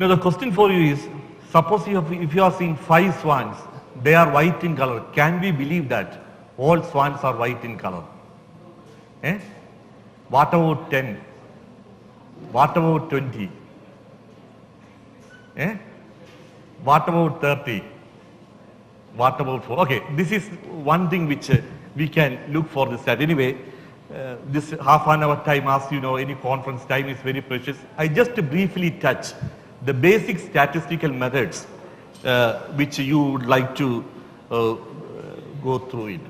Now the question for you is, suppose if you are seeing 5 swans, they are white in color. Can we believe that all swans are white in color? Eh? What about 10? What about 20? Eh? What about 30? What about 4? Okay, this is one thing which we can look for this at. Anyway, this half an hour time, as you know, any conference time is very precious. I just briefly touch the basic statistical methods which you would like to go through it.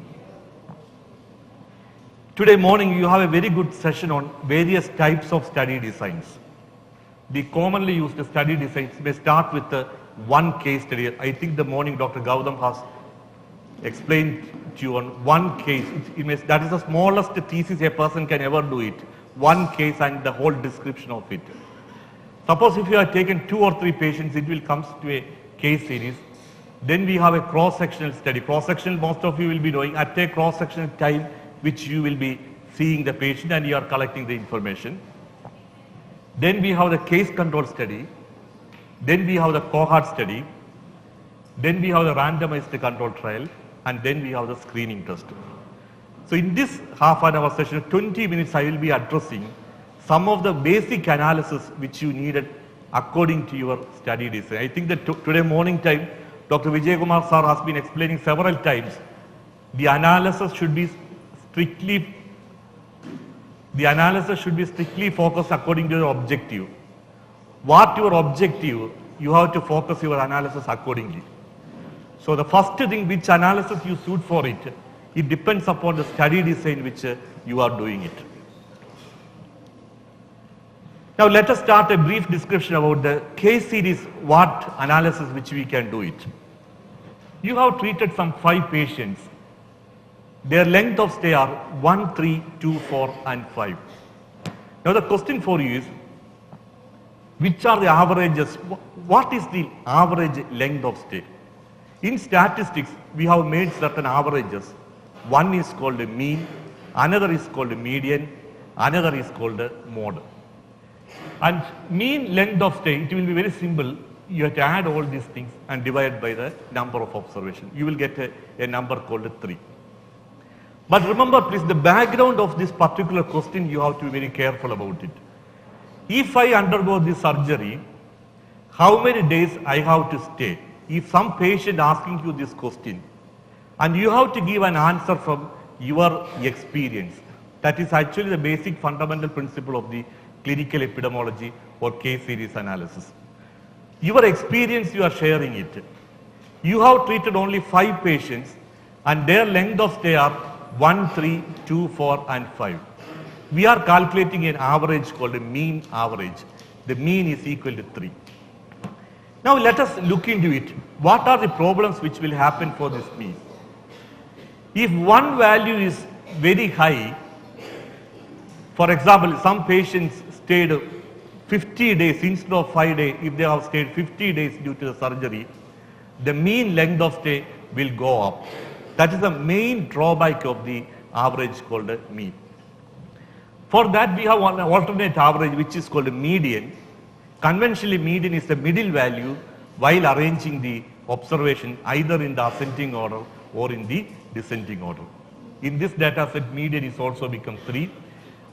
Today morning you have a very good session on various types of study designs. The commonly used study designs may start with one case study. I think the morning Dr. Gautam has explained to you on one case. That is the smallest thesis a person can ever do it. One case and the whole description of it. Suppose if you have taken 2 or 3 patients, it will come to a case series. Then we have a cross-sectional study. Cross-sectional, most of you will be doing at a cross-sectional time, which you will be seeing the patient and you are collecting the information. Then we have the case control study. Then we have the cohort study. Then we have the randomized control trial. And then we have the screening test. So in this half an hour session, 20 minutes I will be addressing some of the basic analysis which you needed according to your study design. I think that today morning time, Dr. Vijay Kumar sir has been explaining several times, the analysis should be strictly focused according to your objective. What your objective, you have to focus your analysis accordingly. So the first thing, which analysis you suit for it, it depends upon the study design which you are doing it. Now let us start a brief description about the case series, what analysis which we can do it. You have treated some 5 patients. Their length of stay are 1, 3, 2, 4 and 5. Now the question for you is, which are the averages? What is the average length of stay? In statistics, we have made certain averages. One is called a mean, another is called a median, another is called a mode. And mean length of stay, it will be very simple. You have to add all these things and divide by the number of observations. You will get a number called 3. But remember please, the background of this particular question, you have to be very careful about it. If I undergo this surgery, how many days I have to stay? If some patient asking you this question, and you have to give an answer from your experience, that is actually the basic fundamental principle of the clinical epidemiology or case series analysis. Your experience, you are sharing it. You have treated only 5 patients and their length of stay are 1, 3, 2, 4 and 5. We are calculating an average called a mean average. The mean is equal to 3. Now let us look into it. What are the problems which will happen for this mean? If one value is very high, for example, some patients stayed 50 days instead of 5 days, if they have stayed 50 days due to the surgery, the mean length of stay will go up. That is the main drawback of the average called a mean. For that we have one alternate average which is called a median. Conventionally median is the middle value while arranging the observation either in the ascending order or in the descending order. In this data set median is also become 3.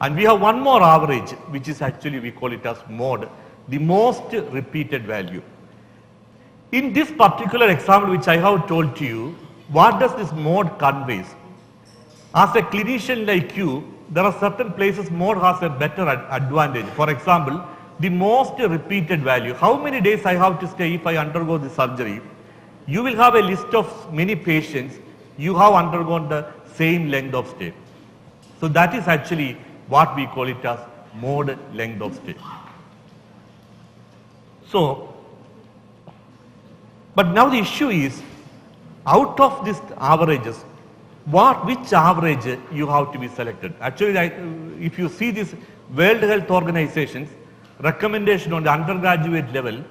And we have one more average which is actually we call it as mode, the most repeated value. In this particular example which I have told to you, what does this mode conveys? As a clinician like you, there are certain places mode has a better advantage. For example, the most repeated value, how many days I have to stay if I undergo the surgery. You will have a list of many patients, you have undergone the same length of stay. So that is actually what we call it as mode length of stay. So, but now the issue is, out of these averages, which average you have to be selected? Actually, if you see this World Health Organization's recommendation on the undergraduate level,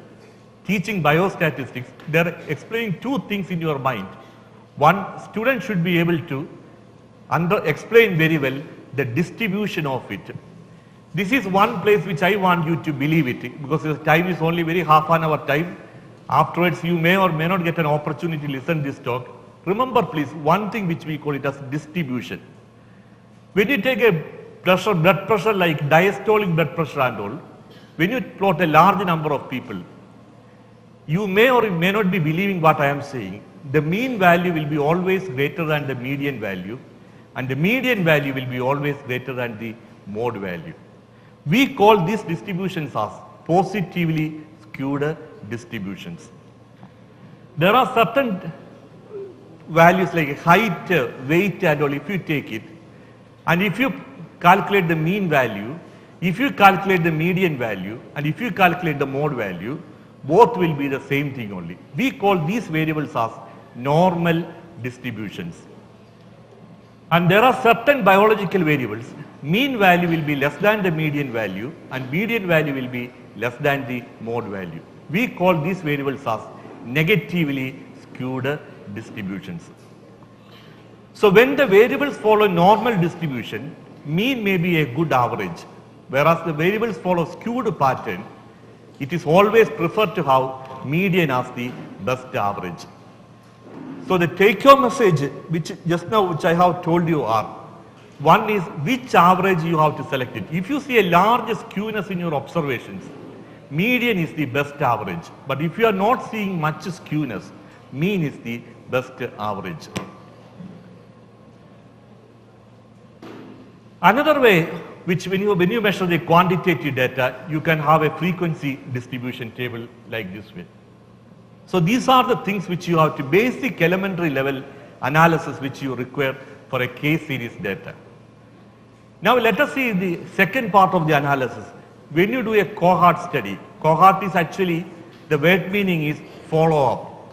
teaching biostatistics, they are explaining 2 things in your mind. One, student should be able to explain very well the distribution of it. This is one place which I want you to believe it, because the time is only very half an hour time. Afterwards, you may or may not get an opportunity to listen this talk. Remember please, one thing which we call it as distribution. When you take a blood pressure like diastolic blood pressure and all, when you plot a large number of people, you may or may not be believing what I am saying. The mean value will be always greater than the median value, and the median value will be always greater than the mode value. We call these distributions as positively skewed distributions. There are certain values like height, weight and all, if you take it, and if you calculate the mean value, if you calculate the median value, and if you calculate the mode value, both will be the same thing only. We call these variables as normal distributions. And there are certain biological variables. Mean value will be less than the median value, and median value will be less than the mode value. We call these variables as negatively skewed distributions. So when the variables follow normal distribution, mean may be a good average, whereas the variables follow skewed pattern, it is always preferred to have median as the best average. So the take-home message which just now which I have told you are, one is which average you have to select it. If you see a large skewness in your observations, median is the best average. But if you are not seeing much skewness, mean is the best average. Another way which when you measure the quantitative data, you can have a frequency distribution table like this way. So these are the things which you have to basic elementary level analysis which you require for a case series data. Now let us see the second part of the analysis. When you do a cohort study, cohort is actually, the word meaning is follow up.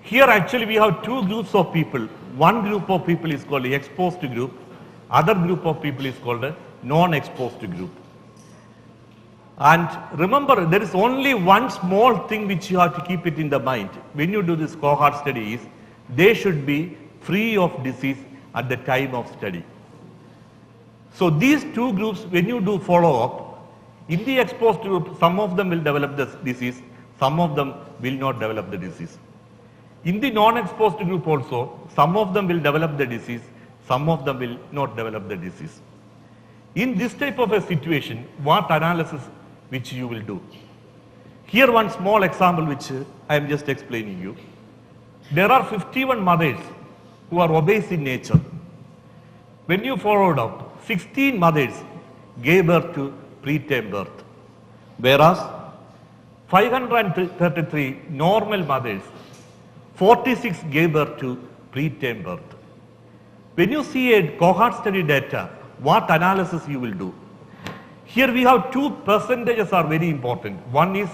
Here actually we have two groups of people. One group of people is called the exposed group. Other group of people is called a non-exposed group. And remember, there is only one small thing which you have to keep it in the mind. When you do this cohort study is, they should be free of disease at the time of study. So these two groups, when you do follow up, in the exposed group, some of them will develop this disease, some of them will not develop the disease. In the non-exposed group also, some of them will develop the disease, some of them will not develop the disease. In this type of a situation, what analysis which you will do? Here one small example which I am just explaining you. There are 51 mothers who are obese in nature. When you followed up, 16 mothers gave birth to preterm birth, whereas 533 normal mothers, 46 gave birth to preterm birth. When you see a cohort study data, what analysis you will do? Here we have two percentages are very important. One is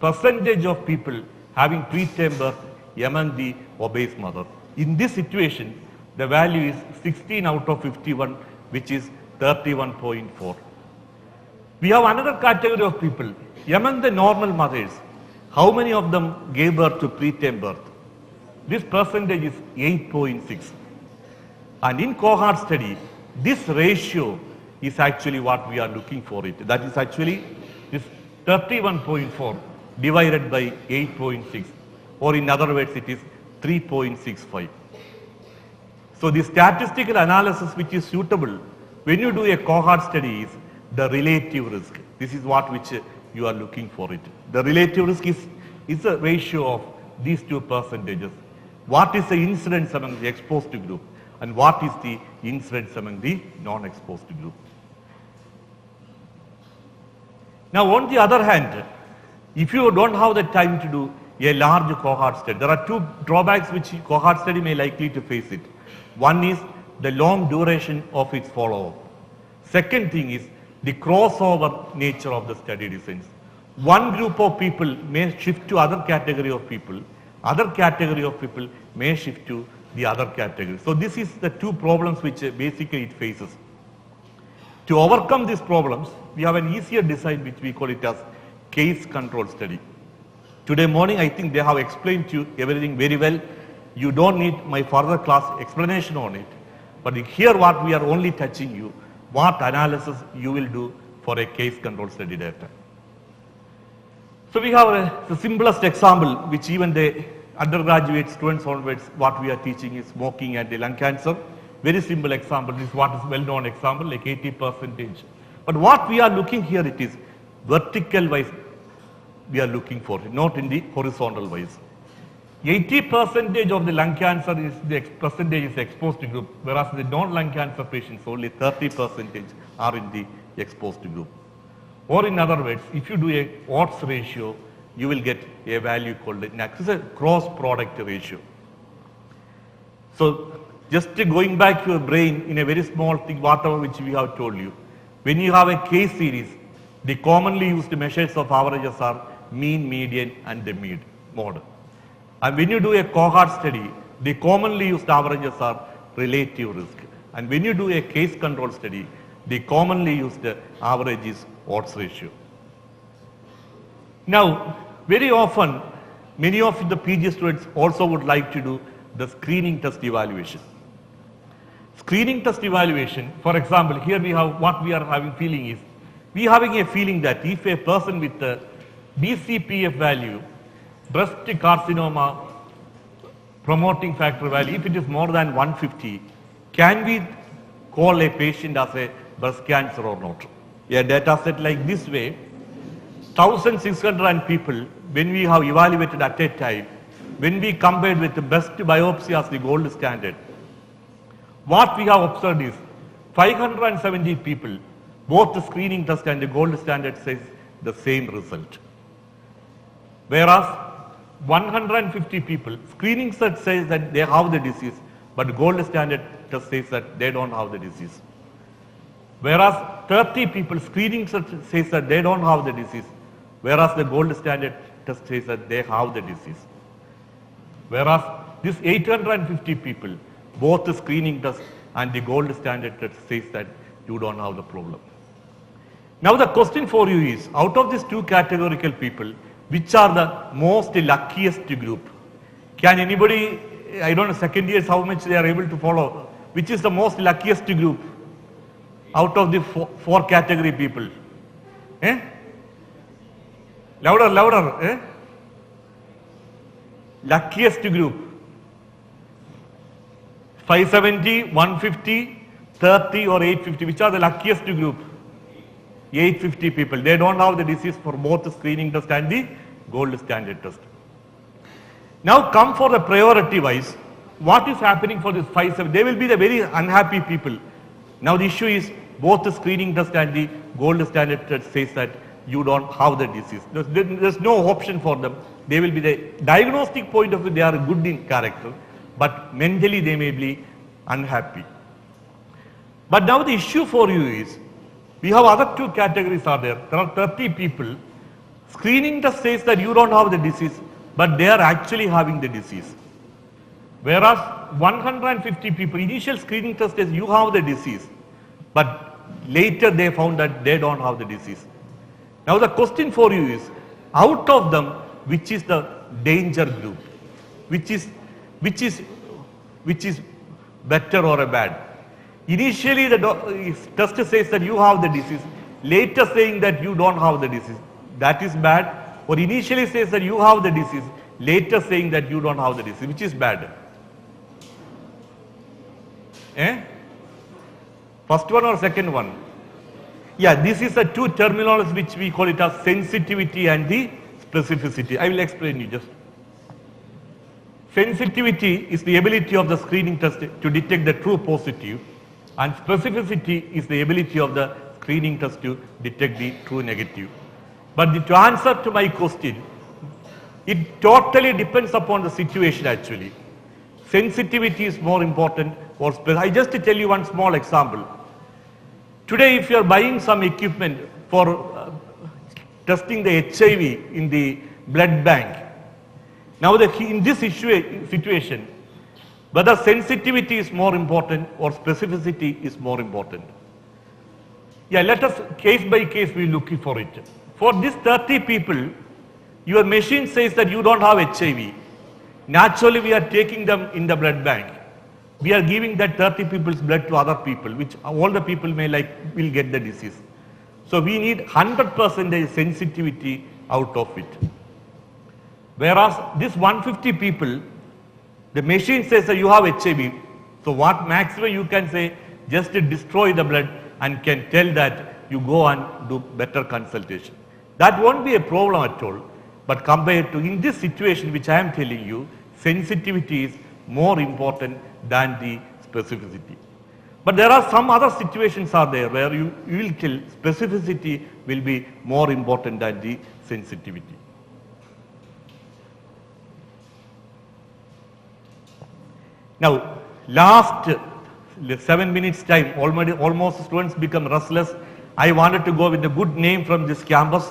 percentage of people having preterm birth among the obese mother. In this situation, the value is 16 out of 51, which is 31.4. We have another category of people. Among the normal mothers, how many of them gave birth to preterm birth? This percentage is 8.6. And in cohort study, this ratio is actually what we are looking for it. That is actually this 31.4 divided by 8.6, or in other words it is 3.65. So the statistical analysis which is suitable when you do a cohort study is the relative risk. This is what which you are looking for it. The relative risk is a ratio of these two percentages. What is the incidence among the exposed group and what is the incidence among the non-exposed group? Now on the other hand, if you don't have the time to do a large cohort study, there are two drawbacks which cohort study may likely to face it. One is the long duration of its follow-up. Second thing is the crossover nature of the study designs. One group of people may shift to other category of people, other category of people may shift to the other category. So this is the two problems which basically it faces. To overcome these problems, we have an easier design which we call it as case control study. Today morning I think they have explained to you everything very well. You don't need my further class explanation on it. But here what we are only touching you, what analysis you will do for a case control study data. So we have the simplest example, which even the undergraduate students onwards, what we are teaching is smoking and the lung cancer. Very simple example. This is what is well-known example, like 80%. But what we are looking here, it is vertical wise we are looking for, not in the horizontal wise. 80% of the lung cancer is the percentage is exposed group, whereas the non-lung cancer patients only 30% are in the exposed group. Or in other words, if you do a odds ratio, you will get a value called NAC. This is a cross product ratio. So just going back to your brain in a very small thing, whatever which we have told you, when you have a case series, the commonly used measures of averages are mean, median and the mode. And when you do a cohort study, the commonly used averages are relative risk. And when you do a case control study, the commonly used average is odds ratio. Now, very often, many of the PG students also would like to do the screening test evaluation. Screening test evaluation, for example, here we have what we are having feeling is, we are having a feeling that if a person with a BCPF value, breast carcinoma promoting factor value, if it is more than 150, can we call a patient as a breast cancer or not? A data set like this way, 1,600 people, when we have evaluated at a time, when we compared with the breast biopsy as the gold standard, what we have observed is 570 people, both the screening test and the gold standard says the same result. Whereas 150 people, screening test says that they have the disease, but gold standard test says that they don't have the disease. Whereas 30 people, screening test says that they don't have the disease, whereas the gold standard test says that they have the disease. Whereas this 850 people, both the screening test and the gold standard test says that you don't have the problem. Now the question for you is, out of these two categorical people, which are the most luckiest group? Can anybody, I don't know, second years how much they are able to follow, which is the most luckiest group out of the four category people? Eh? Louder, louder. Eh? Luckiest group. 570, 150, 30 or 850, which are the luckiest group? 850 people. They don't have the disease for both the screening test and the gold standard test. Now come for the priority wise. What is happening for this 570? They will be the very unhappy people. Now the issue is both the screening test and the gold standard test says that you don't have the disease. There's no option for them. They will be the diagnostic point of view, they are good in character, but mentally they may be unhappy. But now the issue for you is, we have other two categories are there. There are 30 people. Screening test says that you don't have the disease, but they are actually having the disease. Whereas 150 people, initial screening test says you have the disease, but later they found that they don't have the disease. Now the question for you is, out of them, which is the danger group? Which is better or a bad? Initially the test says that you have the disease, later saying that you don't have the disease. That is bad. Or initially says that you have the disease, later saying that you don't have the disease. Which is bad? Eh? First one or second one? Yeah, this is the two terminologies which we call it as sensitivity and the specificity. I will explain you just. Sensitivity is the ability of the screening test to detect the true positive, and specificity is the ability of the screening test to detect the true negative. But to answer to my question, it totally depends upon the situation actually. Sensitivity is more important or I just to tell you one small example. Today if you are buying some equipment for testing the HIV in the blood bank, now in this situation, whether sensitivity is more important or specificity is more important. Yeah, let us case by case we look for it. For these 30 people, your machine says that you don't have HIV. Naturally, we are taking them in the blood bank. we are giving that 30 people's blood to other people, which all the people will get the disease. So we need 100% sensitivity out of it. Whereas this 150 people, the machine says that you have HIV. So what maximum you can say, just to destroy the blood and can tell that you go and do better consultation. That won't be a problem at all. But compared to in this situation which I am telling you, sensitivity is more important than the specificity. But there are some other situations are there where you will tell specificity will be more important than the sensitivity. Now, last 7 minutes time, almost students become restless. I wanted to go with a good name from this campus.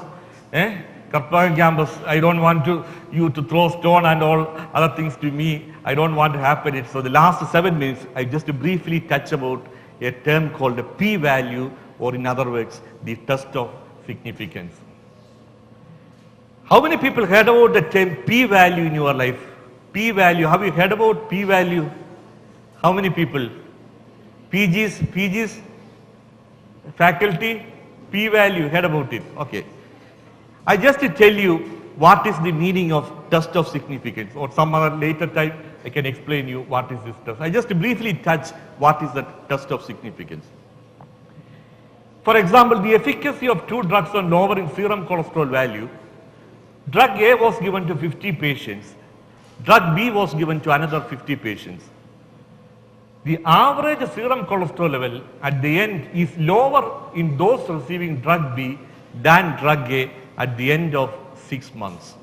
Karpagam campus, I don't want you to throw stone and all other things to me. I don't want to happen it. So the last 7 minutes, I just briefly touch about a term called the p-value, or in other words, the test of significance. How many people heard about the term p-value in your life? P-value, have you heard about p-value? How many people? PGs, faculty, p-value, heard about it? Okay. I just tell you what is the meaning of test of significance, or some other later time I can explain you what is this test. I just briefly touch what is the test of significance. For example, the efficacy of 2 drugs on lowering serum cholesterol value. Drug A was given to 50 patients. Drug B was given to another 50 patients. The average serum cholesterol level at the end is lower in those receiving drug B than drug A at the end of 6 months.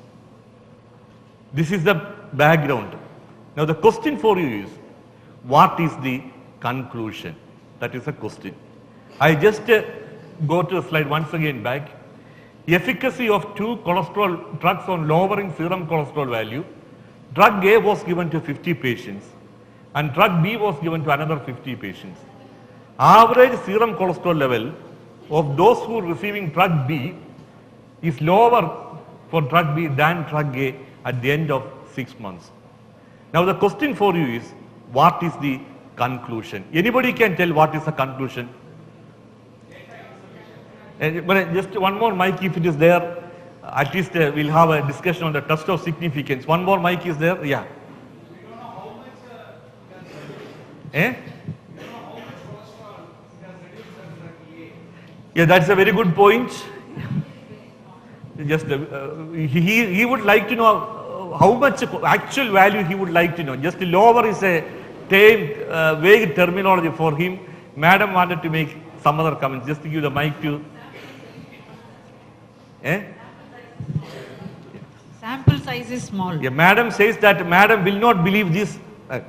This is the background. Now the question for you is, what is the conclusion? That is a question. I just go to the slide once again back. Efficacy of 2 cholesterol drugs on lowering serum cholesterol value. Drug A was given to 50 patients and drug B was given to another 50 patients. Average serum cholesterol level of those who are receiving drug B is lower for drug B than drug A at the end of 6 months. Now the question for you is, what is the conclusion? Anybody can tell what is the conclusion? But just one more mic if it is there, at least we'll have a discussion on the test of significance. One more mic is there? Yeah. We don't know how much Eh? we don't know how much cholesterol it has reduced at drug A. Yeah, that's a very good point. Just he would like to know how much actual value he would like to know. Just lower is a vague terminology for him. Madam wanted to make some other comments. Just to give the mic to. Sample size is small. Yeah, madam says that madam will not believe this.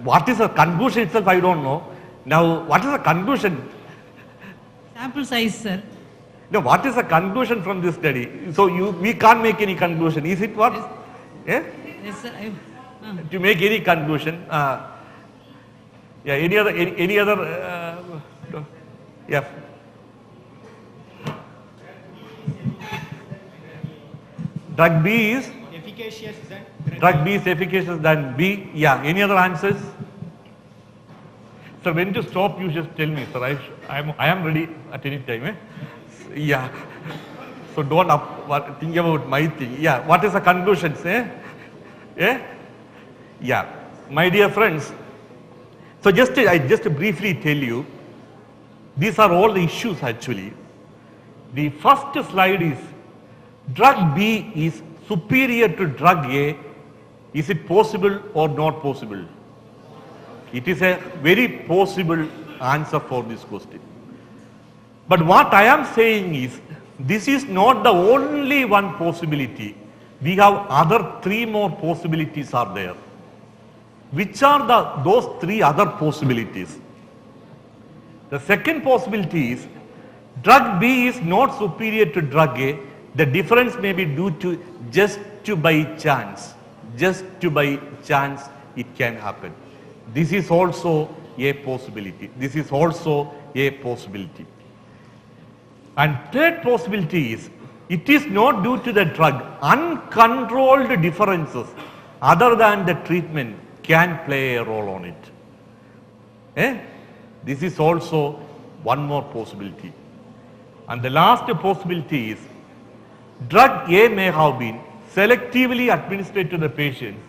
What is the conclusion itself, I don't know. Now, what is the conclusion? Sample size, sir. No, what is the conclusion from this study? So we can't make any conclusion. Is it what? Yes, sir. To make any conclusion. Yeah. Any other? Yeah. Drug B is Efficacious than drug B is efficacious than B. Yeah. Any other answers? So when to stop, you just tell me, sir. I am ready at any time. Eh? Yeah. So don't think about my thing. Yeah. What is the conclusions? Yeah. My dear friends. So I just briefly tell you. These are all the issues actually. The first slide is drug B is superior to drug A. Is it possible or not possible? It is a very possible answer for this question. But what I am saying is, this is not the only one possibility. We have other 3 more possibilities are there. Which are those 3 other possibilities? The second possibility is, drug B is not superior to drug A. The difference may be due to just by chance. Just by chance it can happen. This is also a possibility. This is also a possibility. And third possibility is, it is not due to the drug. Uncontrolled differences other than the treatment can play a role on it. Eh? This is also one more possibility. And the last possibility is drug A may have been selectively administered to the patients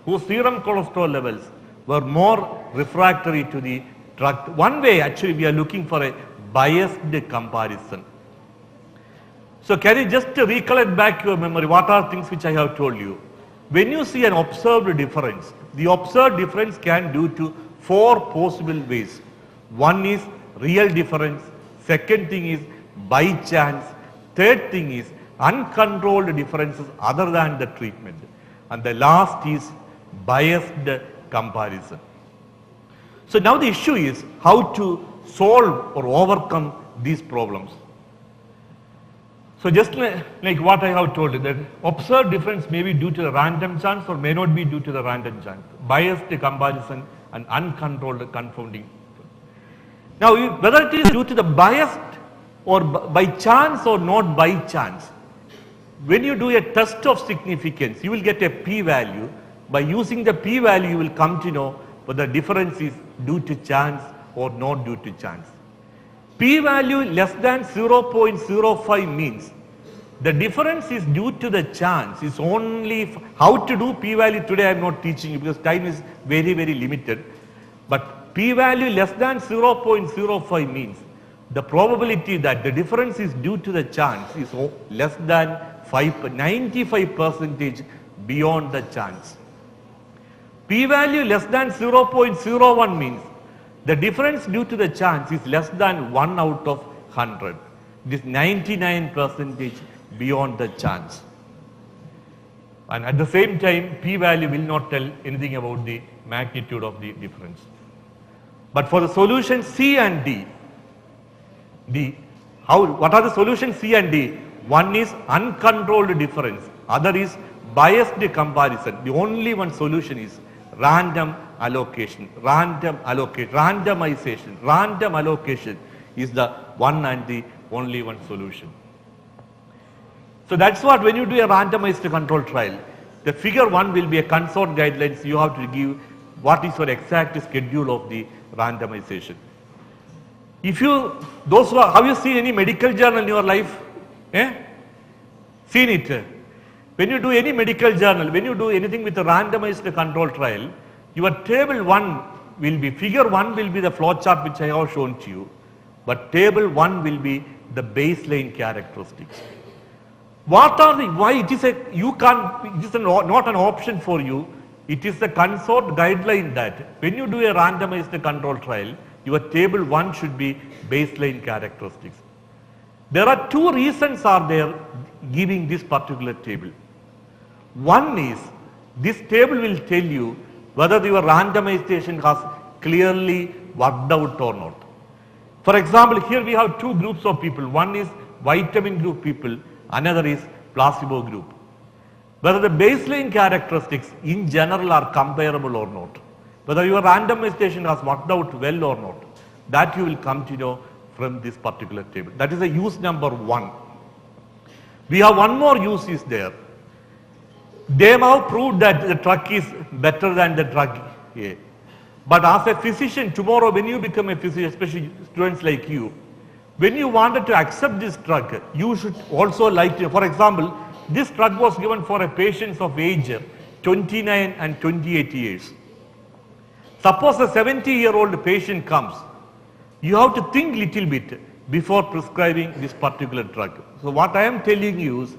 whose serum cholesterol levels were more refractory to the drug. One way actually we are looking for a biased comparison. So can you just recollect back your memory, what are things which I have told you? When you see an observed difference, the observed difference can due to four possible ways. One is real difference, second thing is by chance, third thing is uncontrolled differences other than the treatment, and the last is biased comparison. So now the issue is how to solve or overcome these problems. So just like what I have told you, that observed difference may be due to the random chance or may not be due to the random chance. Biased comparison and uncontrolled confounding. Now whether it is due to the biased or by chance or not by chance, when you do a test of significance, you will get a p-value. By using the p-value, you will come to know whether the difference is due to chance or not due to chance. P-value less than 0.05 means the difference is due to the chance. It's only how to do p-value today I am not teaching you because time is very, very limited. But p-value less than 0.05 means the probability that the difference is due to the chance is less than 95% beyond the chance. P-value less than 0.01 means the difference due to the chance is less than 1 out of 100. It is 99% beyond the chance. And at the same time, p-value will not tell anything about the magnitude of the difference. But for the solution C and D, what are the solutions C and D? One is uncontrolled difference, other is biased comparison. The only one solution is random allocation, randomization. Random allocation is the one and the only one solution. So that's what when you do a randomized control trial, the figure 1 will be a consort guidelines. You have to give what is your exact schedule of the randomization. If you, those who are, have you seen any medical journal in your life? Seen it? When you do any medical journal, when you do anything with a randomized control trial, your table 1 will be, figure 1 will be the flow chart which I have shown to you, but table 1 will be the baseline characteristics. What are the, why it is a, you can't, it is not an option for you, it is the consort guideline that when you do a randomized control trial, your table 1 should be baseline characteristics. There are two reasons are there giving this particular table. One is, this table will tell you whether your randomization has clearly worked out or not. For example, here we have two groups of people. One is vitamin group people, another is placebo group. Whether the baseline characteristics in general are comparable or not. Whether your randomization has worked out well or not. That you will come to know from this particular table. That is the use number 1. We have one more use is there. They have proved that the drug is better than the drug A. But as a physician, tomorrow when you become a physician, especially students like you, when you wanted to accept this drug, you should also like to, for example, this drug was given for a patient of age 29 and 28 years. Suppose a 70-year-old patient comes, you have to think little bit before prescribing this particular drug. So what I am telling you is,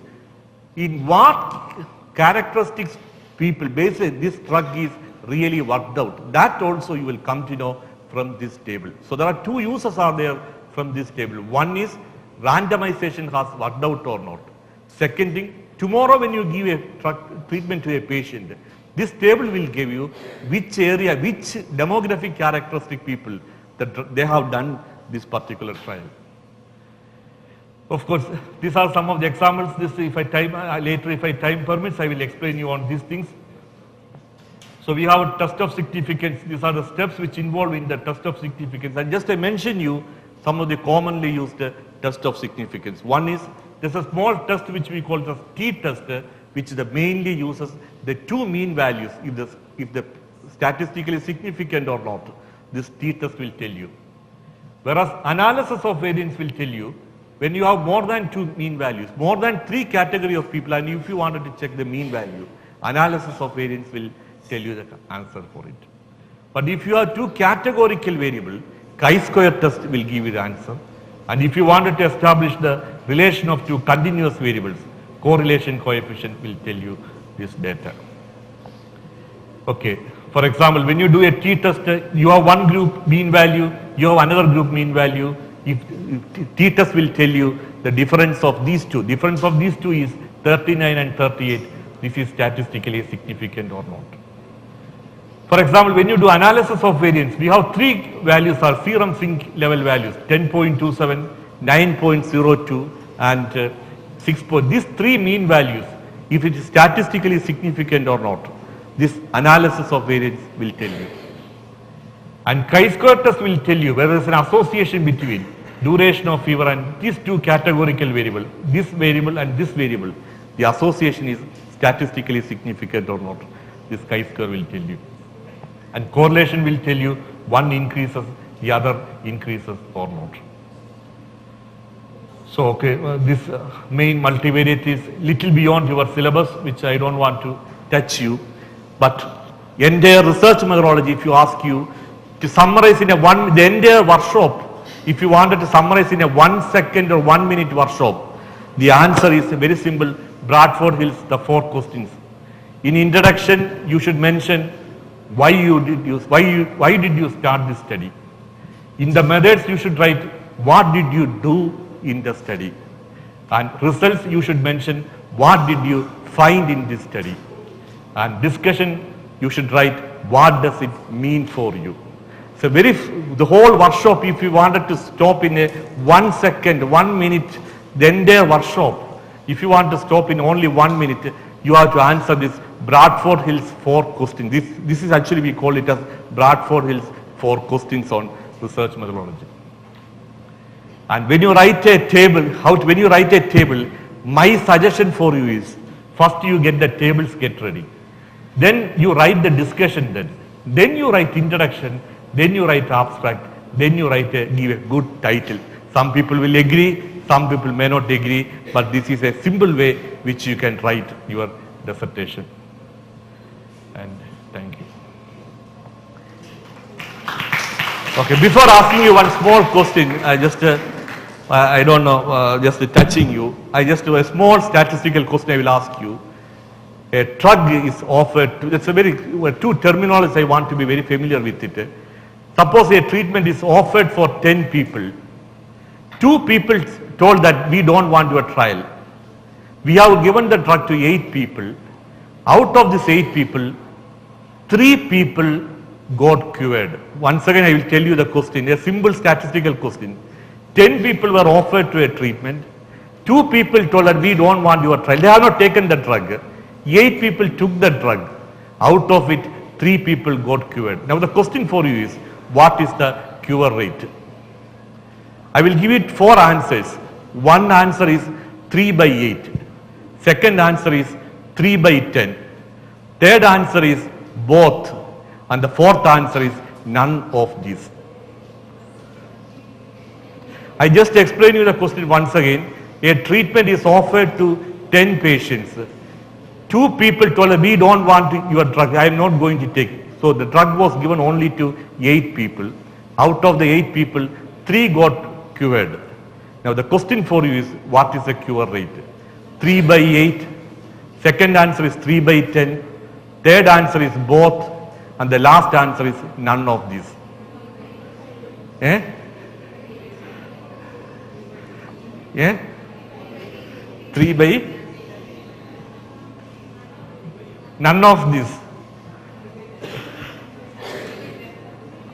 in what characteristics people, basically this drug is really worked out. That also you will come to know from this table. So there are two uses are there from this table. One is randomization has worked out or not. Second thing, tomorrow when you give a drug treatment to a patient, this table will give you which area, which demographic characteristic people that they have done this particular trial. Of course, these are some of the examples. This, if I time later, if I time permits, I will explain you on these things. So we have a test of significance. These are the steps which involve in the test of significance. And just I mention you some of the commonly used test of significance. One is there's a small test which we call the t-test, which mainly uses the two mean values if the statistically significant or not. this t-test will tell you. Whereas analysis of variance will tell you when you have more than two mean values, more than three category of people, and if you wanted to check the mean value, analysis of variance will tell you the answer for it. But if you have two categorical variable, chi-square test will give you the answer. And if you wanted to establish the relation of two continuous variables, correlation coefficient will tell you this data. Okay. For example, when you do a t-test, you have one group mean value, you have another group mean value. If t-test will tell you the difference of these two. Difference of these two is 39 and 38. This is statistically significant or not. For example, when you do analysis of variance, we have three values are serum zinc level values, 10.27, 9.02 and 6. These three mean values, if it is statistically significant or not, this analysis of variance will tell you. And chi-square test will tell you whether there is an association between duration of fever and these two categorical variables, this variable and this variable. The association is statistically significant or not. This chi-square will tell you. And correlation will tell you one increases, the other increases or not. So, okay, this main multivariate is little beyond your syllabus, which I don't want to touch you. But entire research methodology, if you ask you to summarize in the entire workshop, if you wanted to summarize in a 1 second or 1 minute workshop, the answer is very simple. Bradford Hills, the 4 questions. In introduction, you should mention why did you start this study. In the methods, you should write what did you do in the study. And results, you should mention what did you find in this study. And discussion, you should write what does it mean for you. So the whole workshop, if you wanted to stop in a 1 second, 1 minute, the entire workshop, if you want to stop in only 1 minute, you have to answer this Bradford Hills 4 questions. This is actually, we call it as Bradford Hills 4 questions on research methodology. And when you write a table, my suggestion for you is, first you get the tables, get ready. Then you write the discussion then you write introduction, then you write abstract, then you write give a good title. Some people will agree, some people may not agree, but this is a simple way which you can write your dissertation. And thank you. Okay, before asking you one small question, I don't know, just touching you, I just do a small statistical question I will ask you. A drug is offered to, it's a very, two terminologies I want to be very familiar with it. Suppose a treatment is offered for 10 people. 2 people told that we don't want your trial. We have given the drug to 8 people. Out of these 8 people, 3 people got cured. Once again I will tell you the question, a simple statistical question. 10 people were offered to a treatment. 2 people told that we don't want your trial. They have not taken the drug. 8 people took the drug. Out of it, 3 people got cured. Now the question for you is, what is the cure rate? I will give it 4 answers. One answer is 3 by 8. Second answer is 3 by 10. Third answer is both. And the fourth answer is none of these. I just explain you the question once again. A treatment is offered to 10 patients. 2 people told us, we don't want your drug, I am not going to take it. So the drug was given only to 8 people. Out of the 8 people, 3 got cured. Now the question for you is, what is the cure rate? 3 by 8. Second answer is 3 by 10. Third answer is both. And the last answer is none of these. Eh? Yeah? 3 by none of this.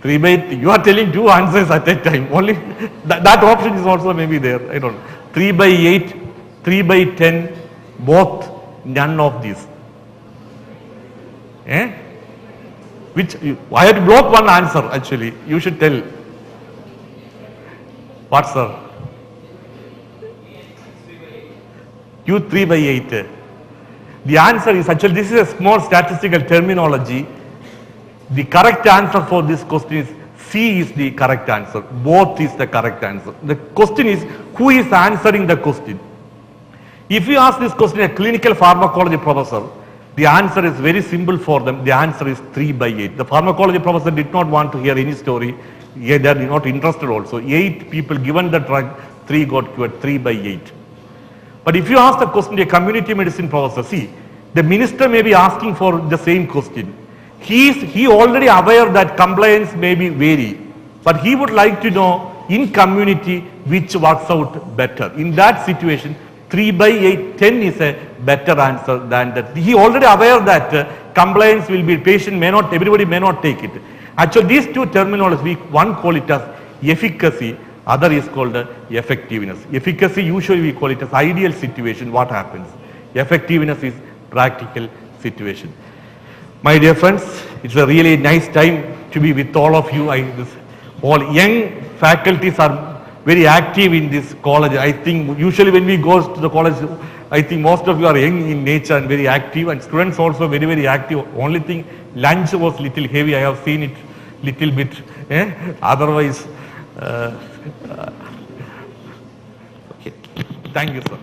3 by, you are telling 2 answers at a time. Only that option is also maybe there. I don't know. 3 by 8, 3 by 10, both, none of these. Eh? Which, I had to block one answer actually. You should tell. What, sir? You 3 by 8. The answer is actually, this is a small statistical terminology. The correct answer for this question is C is the correct answer. Both is the correct answer. The question is, who is answering the question? If you ask this question a clinical pharmacology professor, the answer is very simple for them. The answer is 3 by 8. The pharmacology professor did not want to hear any story. Yeah, they are not interested also. 8 people given the drug, 3 got cured, 3 by 8. But if you ask the question to a community medicine professor, see, the minister may be asking for the same question. He already aware that compliance may be vary, but he would like to know in community which works out better. In that situation, 3 by 8, 10 is a better answer than that. He already aware that compliance will be, patient may not, everybody may not take it. Actually, these two terminologies, one call it as efficacy, other is called effectiveness. Efficacy, usually we call it as ideal situation, what happens. Effectiveness is practical situation. My dear friends, it's a really nice time to be with all of you. All young faculties are very active in this college. I think usually when we go to the college, I think most of you are young in nature and very active, and students also very, very active. Only thing, lunch was little heavy. I have seen it little bit. Otherwise, okay. Thank you, sir.